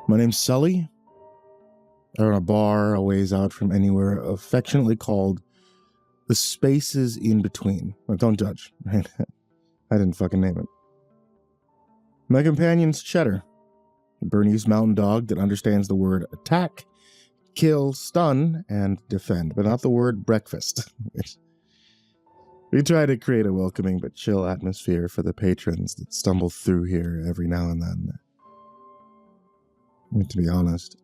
My name's Sully. I run a bar a ways out from anywhere, affectionately called the Spaces in Between. Well, don't judge. Right? I didn't fucking name it. My companion's Cheddar, a Bernese mountain dog that understands the word attack, kill, stun, and defend, but not the word breakfast. We try to create a welcoming but chill atmosphere for the patrons that stumble through here every now and then. I mean, to be honest,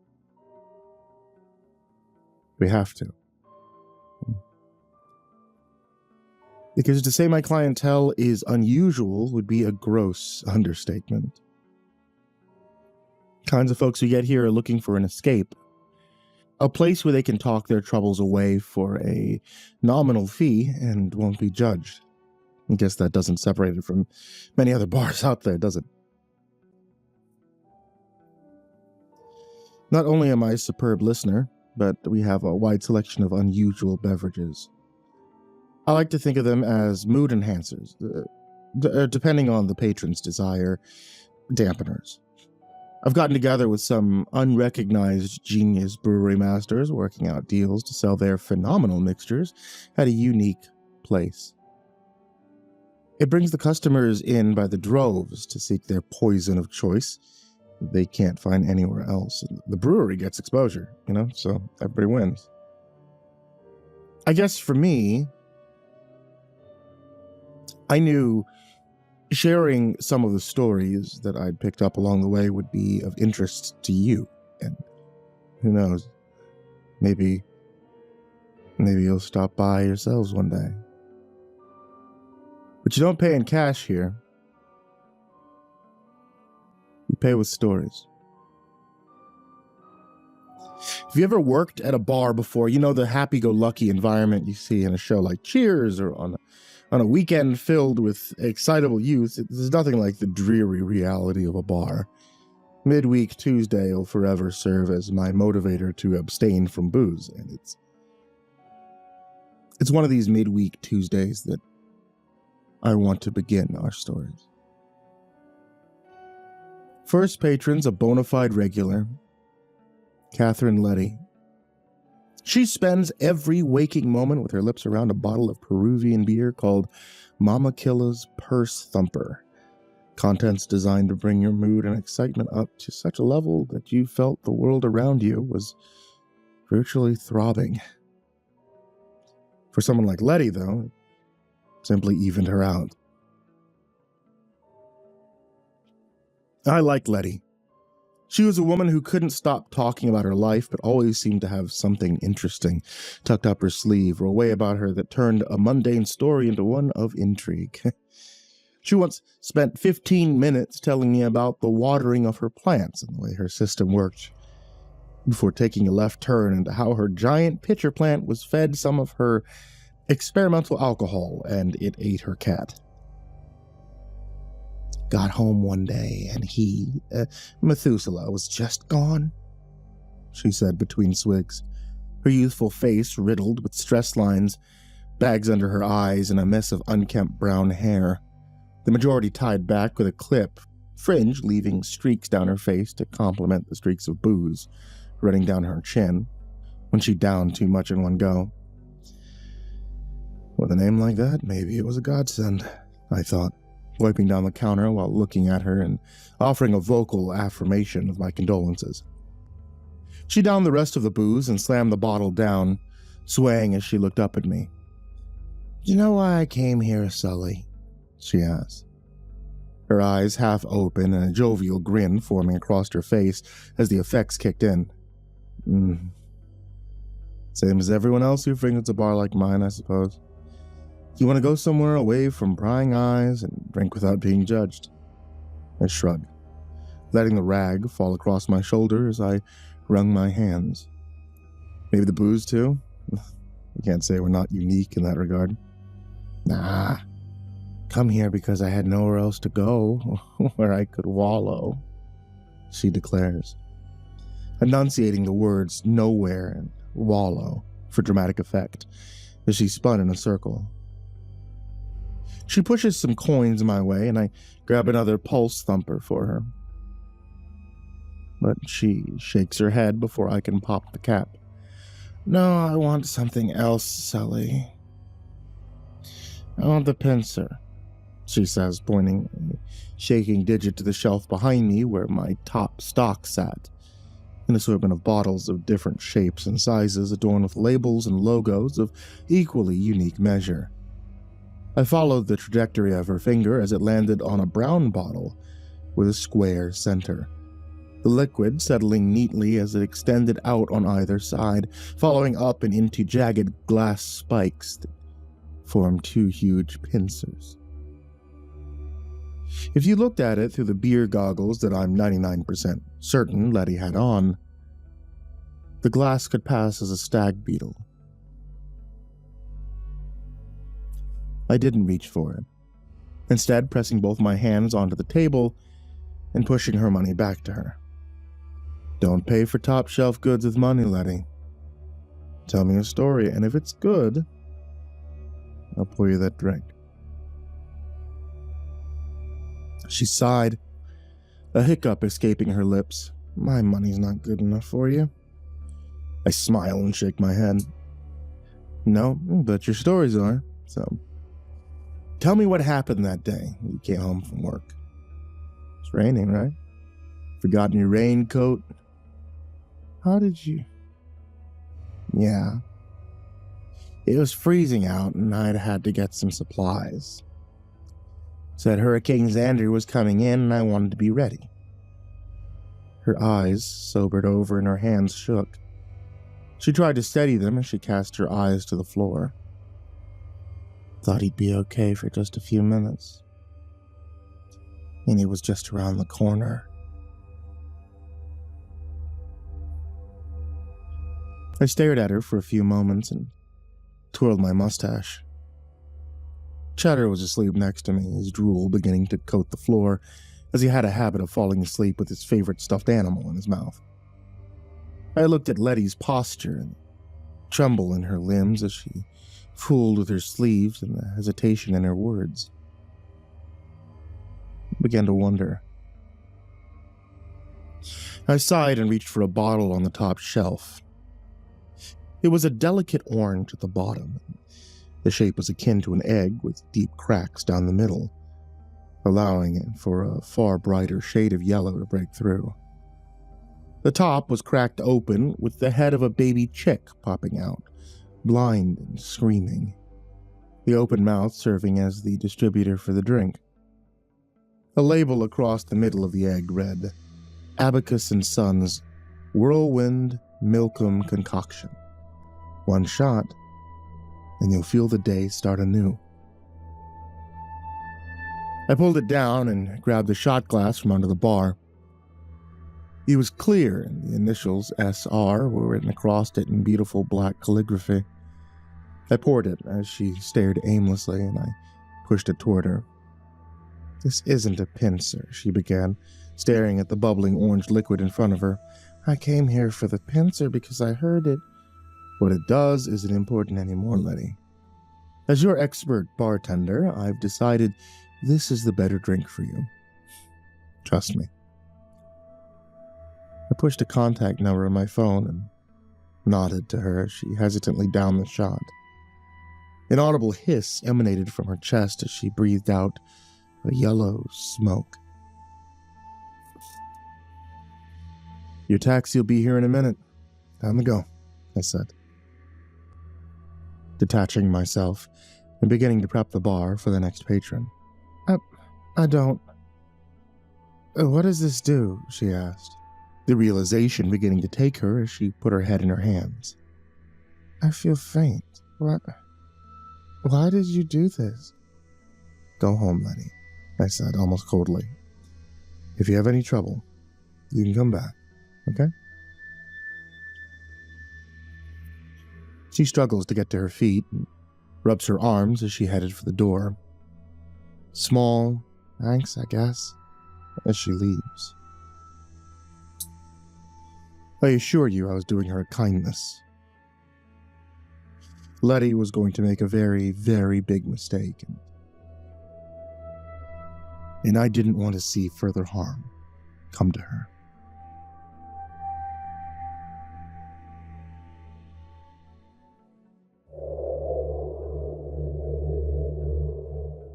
we have to. Because to say my clientele is unusual would be a gross understatement. Kinds of folks who get here are looking for an escape. A place where they can talk their troubles away for a nominal fee and won't be judged. I guess that doesn't separate it from many other bars out there, does it? Not only am I a superb listener, but we have a wide selection of unusual beverages. I like to think of them as mood enhancers, depending on the patron's desire, dampeners. I've gotten together with some unrecognized genius brewery masters working out deals to sell their phenomenal mixtures at a unique place. It brings the customers in by the droves to seek their poison of choice that they can't find anywhere else. The brewery gets exposure, so everybody wins. I guess for me, I knew sharing some of the stories that I'd picked up along the way would be of interest to you. And who knows, maybe you'll stop by yourselves one day. But you don't pay in cash here. You pay with stories. If you ever worked at a bar before, you know the happy-go-lucky environment you see in a show like Cheers or on a weekend filled with excitable youth. There's nothing like the dreary reality of a bar. Midweek Tuesday will forever serve as my motivator to abstain from booze, and it's one of these midweek Tuesdays that I want to begin our stories. First patron's a bona fide regular, Catherine Letty. She spends every waking moment with her lips around a bottle of Peruvian beer called Mama Killa's Purse Thumper. Contents designed to bring your mood and excitement up to such a level that you felt the world around you was virtually throbbing. For someone like Letty, though, it simply evened her out. I liked Letty. She was a woman who couldn't stop talking about her life, but always seemed to have something interesting tucked up her sleeve or a way about her that turned a mundane story into one of intrigue. She once spent 15 minutes telling me about the watering of her plants and the way her system worked, before taking a left turn into how her giant pitcher plant was fed some of her experimental alcohol and it ate her cat. Got home one day and Methuselah, was just gone, she said between swigs, her youthful face riddled with stress lines, bags under her eyes, and a mess of unkempt brown hair, the majority tied back with a clip, fringe leaving streaks down her face to complement the streaks of booze running down her chin when she downed too much in one go. With a name like that, maybe it was a godsend, I thought, wiping down the counter while looking at her and offering a vocal affirmation of my condolences. She downed the rest of the booze and slammed the bottle down, swaying as she looked up at me. "Do you know why I came here, Sully?" she asked, her eyes half open and a jovial grin forming across her face as the effects kicked in. Same as everyone else who frequents a bar like mine, I suppose. You want to go somewhere away from prying eyes and drink without being judged? I shrugged, letting the rag fall across my shoulder as I wrung my hands. Maybe the booze, too? I can't say we're not unique in that regard. Nah, come here because I had nowhere else to go, where I could wallow, she declares, enunciating the words nowhere and wallow for dramatic effect as she spun in a circle. She pushes some coins my way, and I grab another pulse thumper for her. but she shakes her head before I can pop the cap. No, I want something else, Sully. I want the pincer, she says, pointing a shaking digit to the shelf behind me where my top stock sat. An assortment of bottles of different shapes and sizes adorned with labels and logos of equally unique measure. I followed the trajectory of her finger as it landed on a brown bottle with a square center, the liquid settling neatly as it extended out on either side, following up and into jagged glass spikes that formed two huge pincers. If you looked at it through the beer goggles that I'm 99% certain Letty had on, the glass could pass as a stag beetle. I didn't reach for it, instead pressing both my hands onto the table and pushing her money back to her. Don't pay for top-shelf goods with money, Letty. Tell me a story, and if it's good, I'll pour you that drink. She sighed, a hiccup escaping her lips. My money's not good enough for you. I smile and shake my head. No, but your stories are, so. Tell me what happened that day when you came home from work. It's raining, right? Forgotten your raincoat? How did you? Yeah. It was freezing out and I'd had to get some supplies. Said Hurricane Xander was coming in and I wanted to be ready. Her eyes sobered over and her hands shook. She tried to steady them as she cast her eyes to the floor. Thought he'd be okay for just a few minutes. And he was just around the corner. I stared at her for a few moments and twirled my mustache. Cheddar was asleep next to me, his drool beginning to coat the floor, as he had a habit of falling asleep with his favorite stuffed animal in his mouth. I looked at Letty's posture and tremble in her limbs as she fooled with her sleeves and the hesitation in her words. I began to wonder. I sighed and reached for a bottle on the top shelf. It was a delicate orange at the bottom. The shape was akin to an egg with deep cracks down the middle, allowing it for a far brighter shade of yellow to break through. The top was cracked open with the head of a baby chick popping out, blind and screaming, the open mouth serving as the distributor for the drink. A label across the middle of the egg read, Abacus & Sons Whirlwind Milkum Concoction. One shot, and you'll feel the day start anew. I pulled it down and grabbed the shot glass from under the bar. It was clear, and the initials SR were written across it in beautiful black calligraphy. I poured it as she stared aimlessly, and I pushed it toward her. This isn't a pincer, she began, staring at the bubbling orange liquid in front of her. I came here for the pincer because I heard it. What it does isn't important anymore, Letty. As your expert bartender, I've decided this is the better drink for you. Trust me. I pushed a contact number on my phone and nodded to her as she hesitantly downed the shot. An audible hiss emanated from her chest as she breathed out a yellow smoke. Your taxi will be here in a minute. Time to go, I said, detaching myself and beginning to prep the bar for the next patron. I don't... What does this do? She asked, the realization beginning to take her as she put her head in her hands. I feel faint. What? Why did you do this? Go home, Letty, I said almost coldly. If you have any trouble, you can come back, okay? She struggles to get to her feet and rubs her arms as she headed for the door. Small thanks, I guess, as she leaves. I assure you I was doing her a kindness. Letty was going to make a very, very big mistake, and I didn't want to see further harm come to her.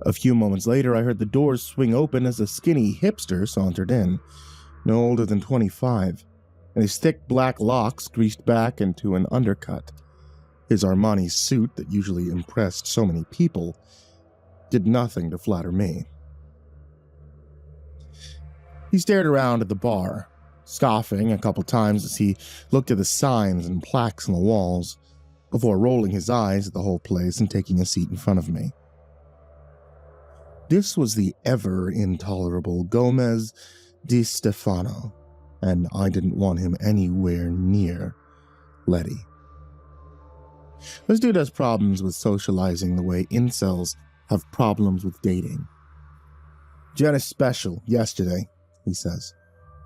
A few moments later, I heard the doors swing open as a skinny hipster sauntered in, no older than 25, and his thick black locks greased back into an undercut. His Armani suit that usually impressed so many people did nothing to flatter me. He stared around at the bar, scoffing a couple times as he looked at the signs and plaques on the walls, before rolling his eyes at the whole place and taking a seat in front of me. This was the ever-intolerable Gomez Di Stefano, and I didn't want him anywhere near Letty. This dude has problems with socializing the way incels have problems with dating. Jenna's special yesterday, he says,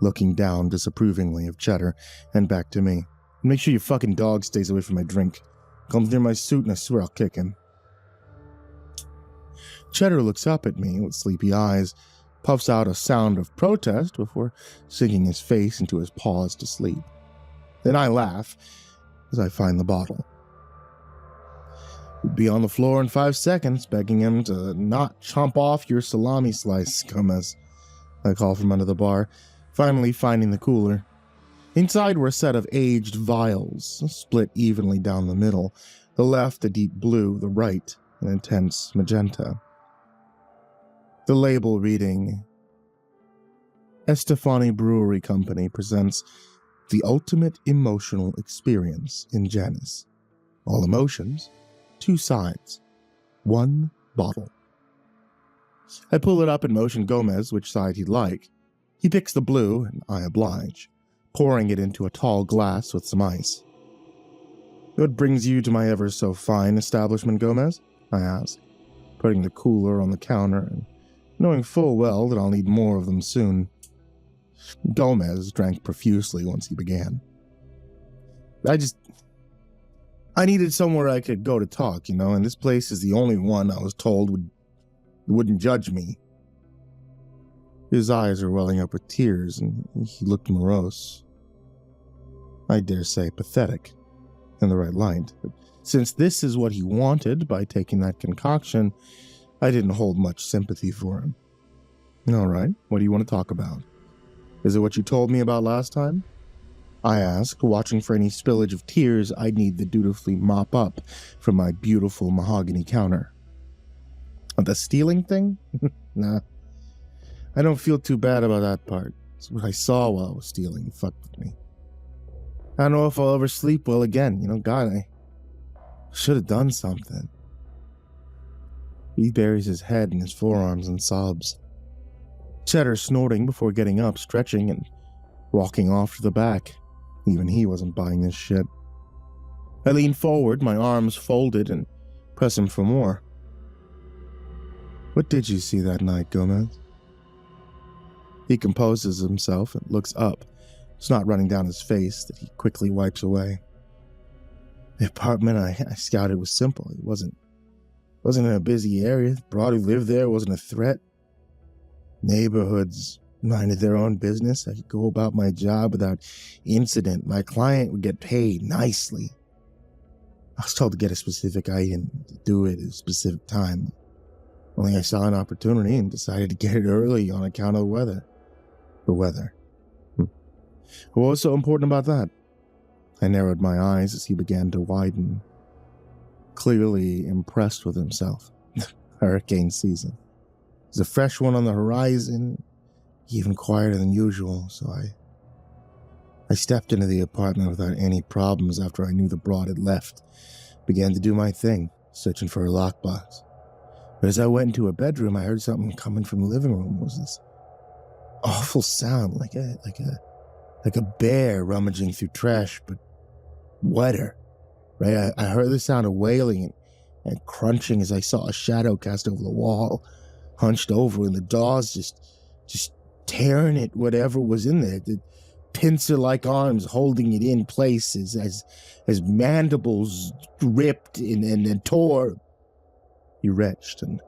looking down disapprovingly of Cheddar and back to me. Make sure your fucking dog stays away from my drink. Comes near my suit and I swear I'll kick him. Cheddar looks up at me with sleepy eyes, puffs out a sound of protest before sinking his face into his paws to sleep. Then I laugh as I find the bottle. We'd be on the floor in 5 seconds, begging him to not chomp off your salami slice, Gomez, I call from under the bar, finally finding the cooler. Inside were a set of aged vials, split evenly down the middle, the left a deep blue, the right an intense magenta. The label reading, Estefani Brewery Company presents the ultimate emotional experience in Janus. All emotions, 2 sides, 1 bottle. I pull it up and motion Gomez which side he'd like. He picks the blue, and I oblige, pouring it into a tall glass with some ice. What brings you to my ever-so-fine establishment, Gomez? I ask, putting the cooler on the counter and knowing full well that I'll need more of them soon. Gomez drank profusely once he began. I needed somewhere I could go to talk, and this place is the only one I was told wouldn't judge me. His eyes are welling up with tears, and he looked morose. I dare say pathetic, in the right light, but since this is what he wanted by taking that concoction, I didn't hold much sympathy for him. All right, what do you want to talk about? Is it what you told me about last time? I asked, watching for any spillage of tears I'd need to dutifully mop up from my beautiful mahogany counter. The stealing thing? Nah. I don't feel too bad about that part. It's what I saw while I was stealing. It fucked with me. I don't know if I'll ever sleep well again. God, I should have done something. He buries his head in his forearms and sobs. Cheddar snorting before getting up, stretching, and walking off to the back. Even he wasn't buying this shit. I lean forward, my arms folded, and press him for more. What did you see that night, Gomez? He composes himself and looks up, snot running down his face that he quickly wipes away. The apartment I scouted was simple. It wasn't in a busy area. The broad who lived there wasn't a threat. Neighborhoods minded their own business. I could go about my job without incident. My client would get paid nicely. I was told to get a specific item, to do it at a specific time. Only I saw an opportunity and decided to get it early on account of the weather. The weather. What was so important about that? I narrowed my eyes as he began to widen, clearly impressed with himself. Hurricane season. There's a fresh one on the horizon, even quieter than usual, so I stepped into the apartment without any problems after I knew the broad had left. Began to do my thing, searching for her lockbox. But as I went into her bedroom, I heard something coming from the living room. It was this awful sound, like a bear rummaging through trash, but wetter. Right? I heard the sound of wailing and crunching as I saw a shadow cast over the wall, hunched over, and the jaws just tearing at whatever was in there. The pincer-like arms holding it in place as mandibles ripped and tore. He retched and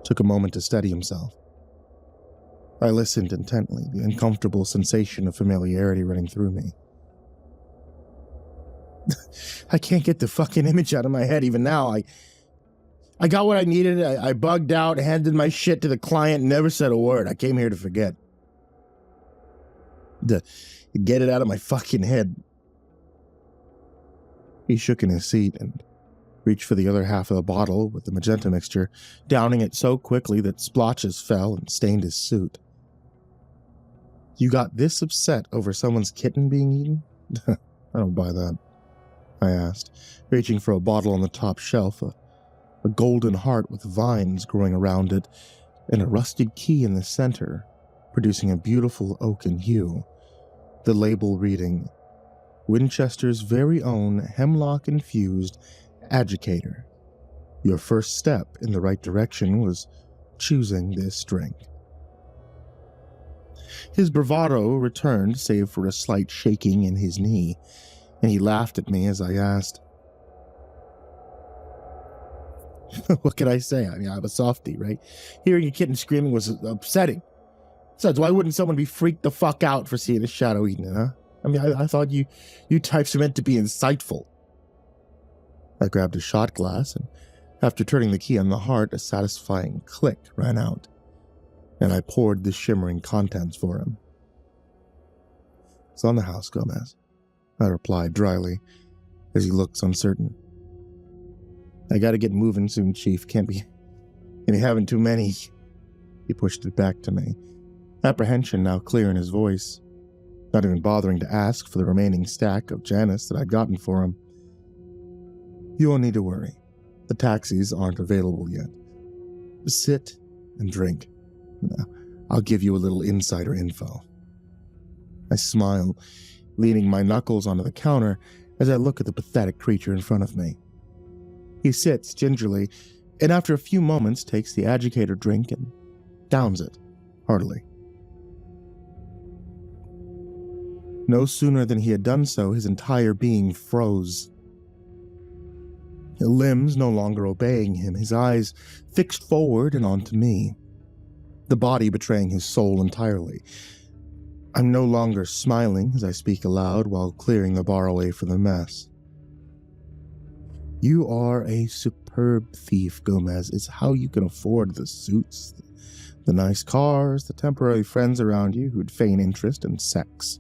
took a moment to steady himself. I listened intently, the uncomfortable sensation of familiarity running through me. I can't get the fucking image out of my head even now. I got what I needed. I bugged out, handed my shit to the client, never said a word. I came here to forget. To get it out of my fucking head. He shook in his seat and reached for the other half of the bottle with the magenta mixture, downing it so quickly that splotches fell and stained his suit. You got this upset over someone's kitten being eaten? I don't buy that, I asked, reaching for a bottle on the top shelf, a golden heart with vines growing around it, and a rusted key in the center, producing a beautiful oaken hue. The label reading, Winchester's very own hemlock-infused agitator. Your first step in the right direction was choosing this drink. His bravado returned, save for a slight shaking in his knee, and he laughed at me as I asked, what can I say? I mean, I'm a softie, right? Hearing a kitten screaming was upsetting. Besides, why wouldn't someone be freaked the fuck out for seeing a shadow eating it, huh? I mean, I thought you types are meant to be insightful. I grabbed a shot glass, and after turning the key on the heart, a satisfying click ran out, and I poured the shimmering contents for him. It's on the house, Gomez, I replied dryly, as he looked uncertain. I gotta get moving soon, Chief. Can't be having too many. He pushed it back to me, apprehension now clear in his voice, not even bothering to ask for the remaining stack of Janus that I'd gotten for him. You won't need to worry. The taxis aren't available yet. Sit and drink. I'll give you a little insider info. I smile, leaning my knuckles onto the counter as I look at the pathetic creature in front of me. He sits gingerly, and after a few moments takes the agitator drink and downs it, heartily. No sooner than he had done so, his entire being froze. His limbs no longer obeying him, his eyes fixed forward and onto me, the body betraying his soul entirely. I'm no longer smiling as I speak aloud while clearing the bar away from the mess. You are a superb thief, Gomez. It's how you can afford the suits, the nice cars, the temporary friends around you who'd feign interest in sex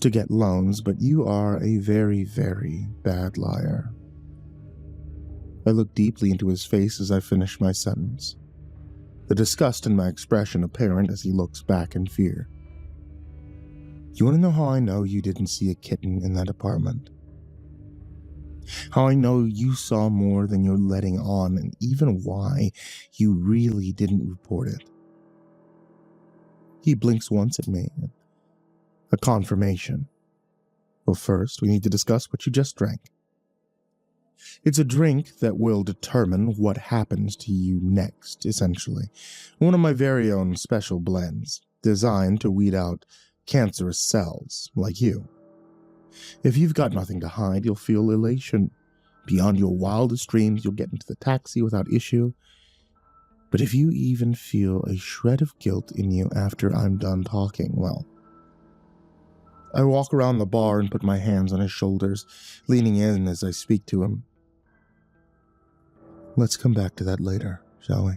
to get loans, but you are a very, very bad liar. I look deeply into his face as I finish my sentence, the disgust in my expression apparent as he looks back in fear. You want to know how I know you didn't see a kitten in that apartment? How I know you saw more than you're letting on, and even why you really didn't report it. He blinks once at me. A confirmation. Well, first, we need to discuss what you just drank. It's a drink that will determine what happens to you next, essentially. One of my very own special blends, designed to weed out cancerous cells like you. If you've got nothing to hide, you'll feel elation. Beyond your wildest dreams, you'll get into the taxi without issue. But if you even feel a shred of guilt in you after I'm done talking, well, I walk around the bar and put my hands on his shoulders, leaning in as I speak to him. Let's come back to that later, shall we?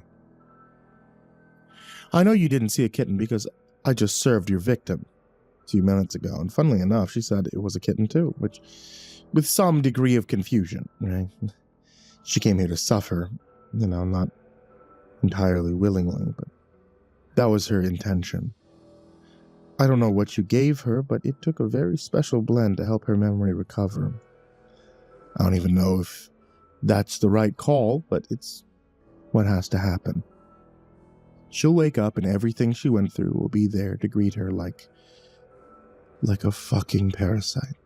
I know you didn't see a kitten because I just served your victim a few minutes ago, and funnily enough, she said it was a kitten too, which, with some degree of confusion, right? She came here to suffer, not entirely willingly, but that was her intention. I don't know what you gave her, but it took a very special blend to help her memory recover. I don't even know if that's the right call, but it's what has to happen. She'll wake up and everything she went through will be there to greet her like a fucking parasite.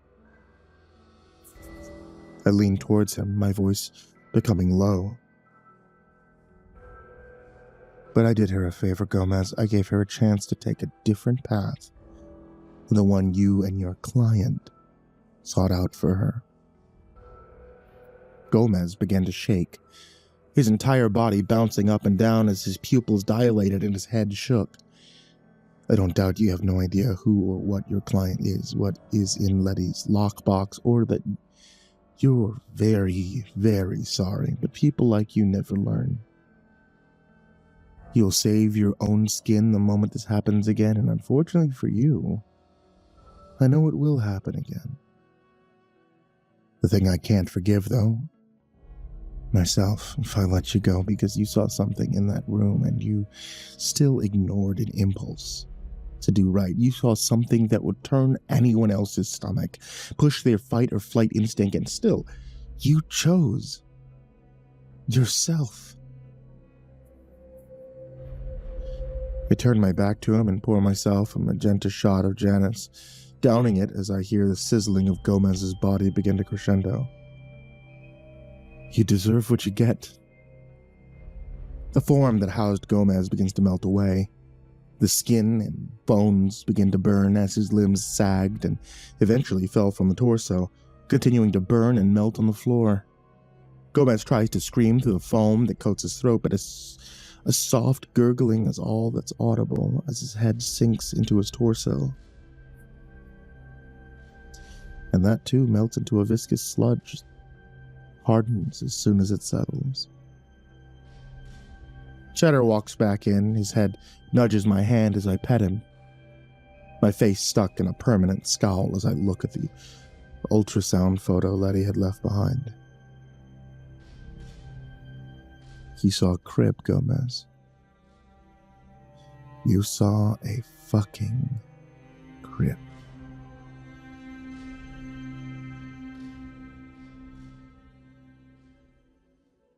I leaned towards him, my voice becoming low. But I did her a favor, Gomez. I gave her a chance to take a different path than the one you and your client sought out for her. Gomez began to shake, his entire body bouncing up and down as his pupils dilated and his head shook. I don't doubt you have no idea who or what your client is, what is in Letty's lockbox, or that You're very, very sorry, but people like you never learn. You'll save your own skin the moment this happens again, and unfortunately for you, I know it will happen again. The thing I can't forgive, though, myself, if I let you go because you saw something in that room and you still ignored an impulse to do right. You saw something that would turn anyone else's stomach, push their fight or flight instinct, and still, you chose yourself. I turn my back to him and pour myself a magenta shot of Janet's, downing it as I hear the sizzling of Gomez's body begin to crescendo. You deserve what you get. The form that housed Gomez begins to melt away. The skin and bones begin to burn as his limbs sagged and eventually fell from the torso, continuing to burn and melt on the floor. Gomez tries to scream through the foam that coats his throat, but a soft gurgling is all that's audible as his head sinks into his torso. And that too melts into a viscous sludge, hardens as soon as it settles. Cheddar walks back in, his head nudges my hand as I pet him, my face stuck in a permanent scowl as I look at the ultrasound photo Letty had left behind. You saw a crib, Gomez. You saw a fucking crib.